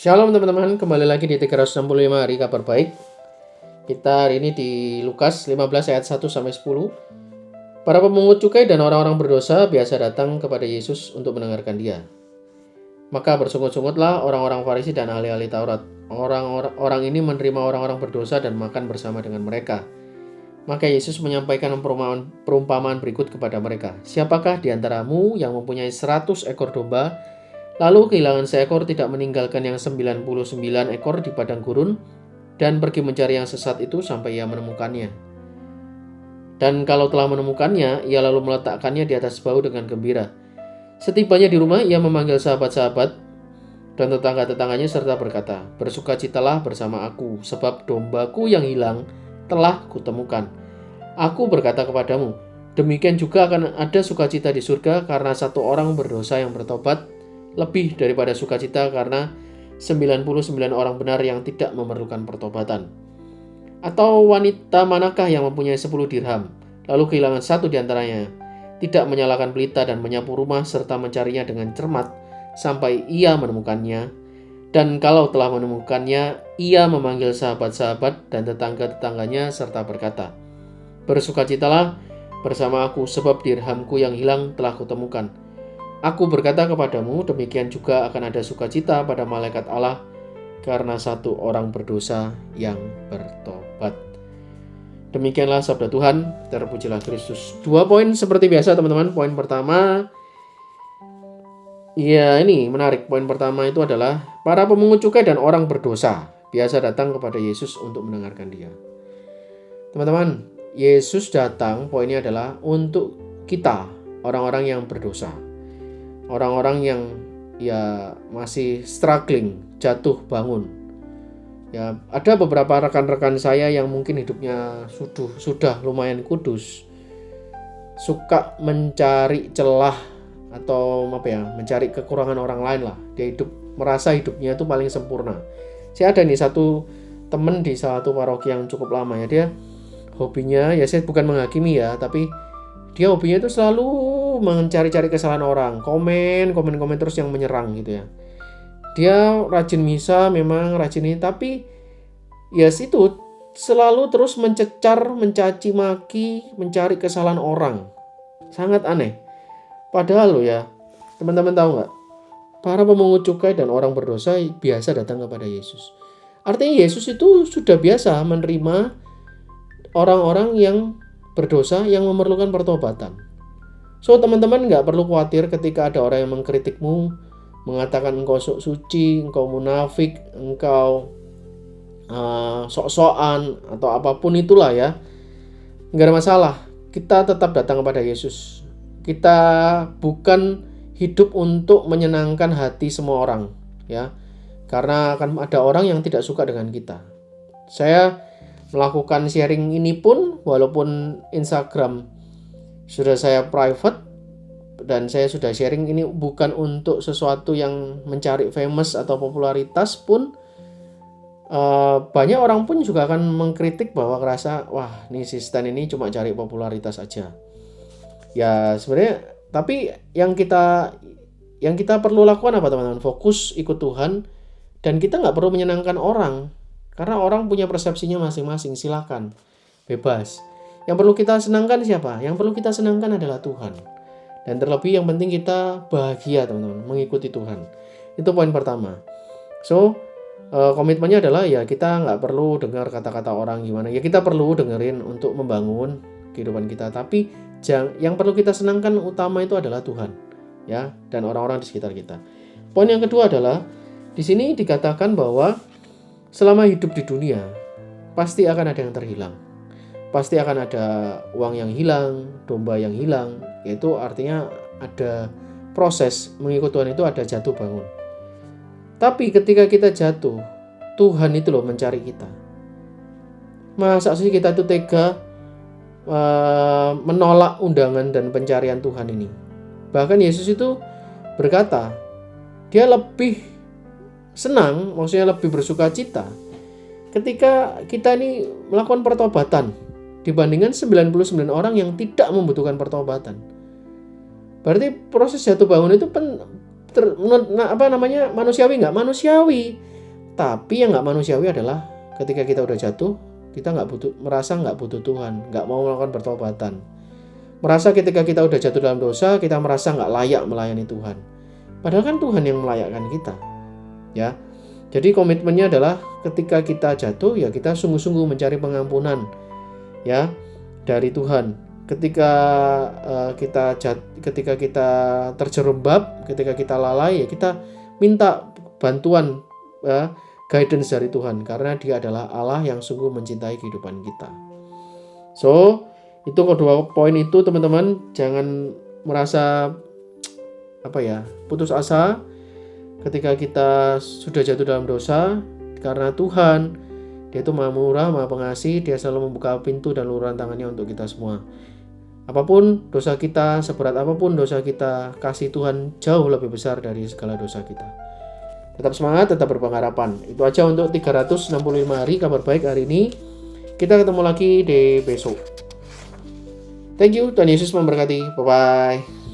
Shalom teman-teman, kembali lagi di 365 hari kabar baik. Kita hari ini di Lukas 15 ayat 1 sampai 10. Para pemungut cukai dan orang-orang berdosa biasa datang kepada Yesus untuk mendengarkan Dia. Maka bersungut-sungutlah orang-orang Farisi dan ahli-ahli Taurat. Orang ini menerima orang-orang berdosa dan makan bersama dengan mereka. Maka Yesus menyampaikan perumpamaan berikut kepada mereka. Siapakah di antaramu yang mempunyai 100 ekor domba, lalu kehilangan seekor, tidak meninggalkan yang 99 ekor di padang gurun dan pergi mencari yang sesat itu sampai ia menemukannya. Dan kalau telah menemukannya, ia lalu meletakkannya di atas bahu dengan gembira. Setibanya di rumah, ia memanggil sahabat-sahabat dan tetangga-tetangganya serta berkata, "Bersukacitalah bersama aku, sebab dombaku yang hilang telah kutemukan. Aku berkata kepadamu, demikian juga akan ada sukacita di surga karena satu orang berdosa yang bertobat, lebih daripada sukacita karena 99 orang benar yang tidak memerlukan pertobatan. Atau wanita manakah yang mempunyai 10 dirham, lalu kehilangan satu di antaranya, tidak menyalakan pelita dan menyapu rumah serta mencarinya dengan cermat sampai ia menemukannya? Dan kalau telah menemukannya, ia memanggil sahabat-sahabat dan tetangga-tetangganya serta berkata, bersukacitalah bersama aku, sebab dirhamku yang hilang telah kutemukan. Aku berkata kepadamu, demikian juga akan ada sukacita pada malaikat Allah karena satu orang berdosa yang bertobat." Demikianlah sabda Tuhan, terpujilah Kristus. 2 poin seperti biasa teman-teman. Poin pertama, ya ini menarik. Poin pertama itu adalah para pemungut cukai dan orang berdosa biasa datang kepada Yesus untuk mendengarkan Dia. Teman-teman, Yesus datang, poinnya adalah untuk kita, orang-orang yang berdosa. Orang-orang yang ya masih struggling, jatuh bangun. Ya, ada beberapa rekan-rekan saya yang mungkin hidupnya sudah lumayan kudus, suka mencari celah atau mencari kekurangan orang lain lah. Dia merasa hidupnya itu paling sempurna. Saya ada nih satu teman di salah satu paroki yang cukup lama ya. Dia hobinya, ya saya bukan menghakimi ya, tapi dia hobinya itu selalu mencari-cari kesalahan orang, komen terus yang menyerang gitu ya. Dia rajin misa, memang rajin ini, tapi ya itu selalu terus mencecar, mencaci maki, mencari kesalahan orang. Sangat aneh. Padahal ya, teman-teman tahu nggak? Para pemungut cukai dan orang berdosa biasa datang kepada Yesus. Artinya Yesus itu sudah biasa menerima orang-orang yang berdosa yang memerlukan pertobatan. So teman-teman nggak perlu khawatir ketika ada orang yang mengkritikmu, mengatakan engkau sok suci, engkau munafik, engkau sok-sokan atau apapun itulah ya. Nggak ada masalah. Kita tetap datang kepada Yesus. Kita bukan hidup untuk menyenangkan hati semua orang ya. Karena akan ada orang yang tidak suka dengan kita. Saya melakukan sharing ini pun walaupun Instagram sudah saya private dan saya sudah sharing ini bukan untuk sesuatu yang mencari famous atau popularitas pun, banyak orang pun juga akan mengkritik bahwa ngerasa wah nih si Stan ini cuma cari popularitas aja. Ya sebenarnya tapi yang kita perlu lakukan apa teman-teman? Fokus ikut Tuhan dan kita nggak perlu menyenangkan orang. Karena orang punya persepsinya masing-masing, silakan, bebas. Yang perlu kita senangkan siapa? Yang perlu kita senangkan adalah Tuhan. Dan terlebih yang penting kita bahagia teman-teman, mengikuti Tuhan. Itu poin pertama. So, komitmennya adalah ya kita nggak perlu dengar kata-kata orang gimana. Ya kita perlu dengerin untuk membangun kehidupan kita. Tapi yang perlu kita senangkan utama itu adalah Tuhan, ya, dan orang-orang di sekitar kita. Poin yang kedua adalah di sini dikatakan bahwa selama hidup di dunia, pasti akan ada yang terhilang. Pasti akan ada uang yang hilang, domba yang hilang. Yaitu artinya ada proses mengikut Tuhan itu ada jatuh bangun. Tapi ketika kita jatuh, Tuhan itu loh mencari kita. Masa sih kita itu tega menolak undangan dan pencarian Tuhan ini? Bahkan Yesus itu berkata, dia lebih senang, maksudnya lebih bersuka cita ketika kita ini melakukan pertobatan dibandingkan 99 orang yang tidak membutuhkan pertobatan. Berarti proses jatuh bangun itu manusiawi nggak? Manusiawi. Tapi yang nggak manusiawi adalah ketika kita udah jatuh, kita merasa nggak butuh Tuhan, nggak mau melakukan pertobatan. Merasa ketika kita udah jatuh dalam dosa, kita merasa nggak layak melayani Tuhan. Padahal kan Tuhan yang melayakkan kita. Ya, jadi komitmennya adalah ketika kita jatuh, ya kita sungguh-sungguh mencari pengampunan, ya, dari Tuhan. Ketika kita terjerembab, ketika kita lalai, ya kita minta bantuan, guidance dari Tuhan, karena Dia adalah Allah yang sungguh mencintai kehidupan kita. So, itu kedua poin itu teman-teman, jangan merasa putus asa ketika kita sudah jatuh dalam dosa, karena Tuhan, Dia itu Maha Murah, Maha Pengasih, Dia selalu membuka pintu dan uluran tangannya untuk kita semua. Apapun dosa kita, seberat apapun dosa kita, kasih Tuhan jauh lebih besar dari segala dosa kita. Tetap semangat, tetap berpengharapan. Itu aja untuk 365 hari kabar baik hari ini. Kita ketemu lagi di besok. Thank you, Tuhan Yesus memberkati. Bye-bye.